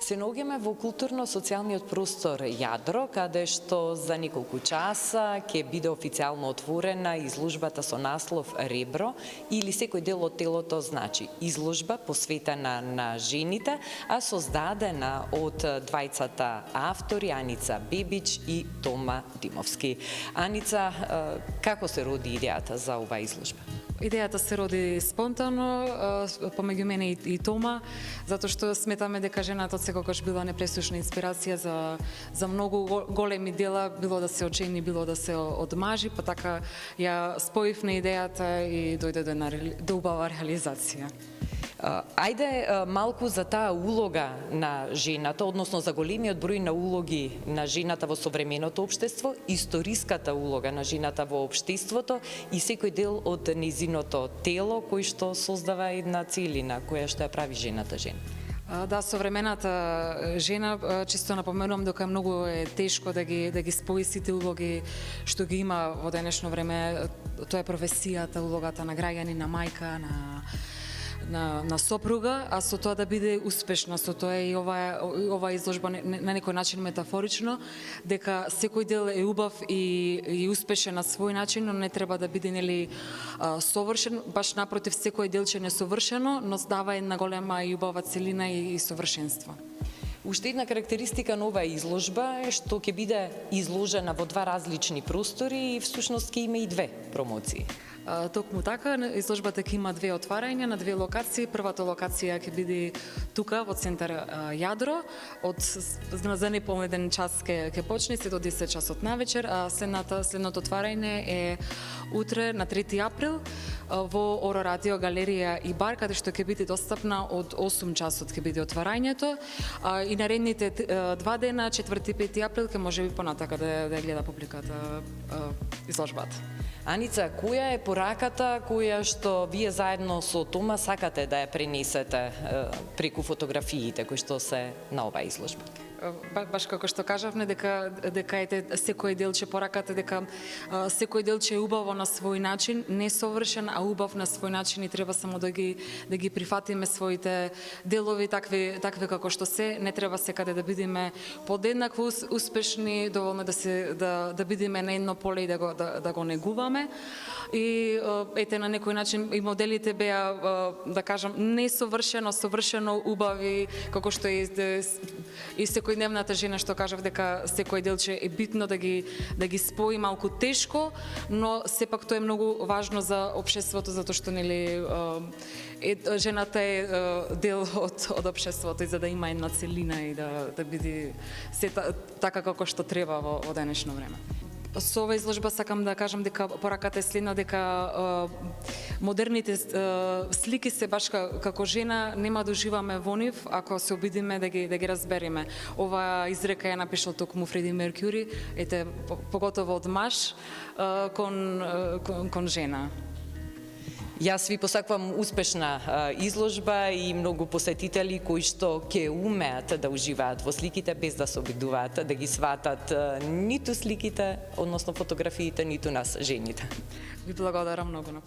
Се наоѓаме во културно-социјалниот простор Јадро, каде што за неколку часа ќе биде официјално отворена изложбата со наслов Ребро или секој дел од телото значи. Изложба посветена на жените, а создадена од двајцата автори Аница Бебич и Тома Димовски. Аница, како се роди идејата за оваа изложба? Идејата се роди спонтано, помеѓу мене и Тома, затоа што сметаме дека жената секогаш била непресушна инспирација за многу големи дела, било да се од жени, било да се од мажи, па така ја споивме идејата и дојде до убава реализација. Ајде малку за таа улога на жената, односно за големиот број на улоги на жената во современото општество, историската улога на жената во општеството и секој дел од нејзиното тело кој што создава една целина која што ја прави жената жена. Да, современата жена, чисто напоменувам дека многу е тешко да ги спои сите улоги што ги има во денешно време. Тоа е професијата, улогата на граѓани, на мајка, на сопруга, а со тоа да биде успешна. Со тоа и ова изложба на некој начин метафорично, дека секој дел е убав и успешен на свој начин, но не треба да биде совршен, баш напротив, секој делче несовршено, но дава една голема и убава целина и совршенство. Уште една карактеристика на оваа изложба е што ќе биде изложена во два различни простори и всушност ќе има и две промоции. Токму така, изложбата ќе има две отварања на две локации. Првата локација ќе биде тука во центар Јадро, за неполнеден час ќе почне се до 10 часот навечер, а следното отварање е утре на 3 април во Оро Радио галерија и бар, каде што ќе биде достапна од 8 часот ќе биде отварањето, и наредните два дена, 4 и 5 април, ќе може би понатака да гледа публиката изложбата. Аница, која е пораката која што вие заедно со Тома сакате да ја пренесете преку фотографиите кои што се на оваа изложба? Баш како што кажавме, дека секој делче пораката, дека секој делче е убаво на свој начин, не совршен, а убав на свој начин и треба само да ги прифатиме своите делови такви како што се, не треба секаде да бидеме подеднакво успешни, доволно да бидеме на едно поле и да го негуваме. И ете, на некој начин и моделите беа, да кажам, не совршено убави, како што и секојдневната жена што кажав дека секој делче е битно да ги спои, малку тешко, но сепак тоа е многу важно за општеството, затоа што жената е дел од општеството и за да има една целина и да биде се така како што треба во денешно време. Со оваа изложба сакам да кажам дека пораката е следна, дека модерните слики се баш како жена нема да уживаме во нив ако се обидиме да ги разбереме. Ова изрека ја напишал токму Фреди Меркјури, ете поготово од маж кон жена. Јас ви посакувам успешна изложба и многу посетители кои што ќе умеат да уживаат во сликите без да се обидуваат да ги сватат ниту сликите, односно фотографиите, ниту нас жените. Ви благодарам многу на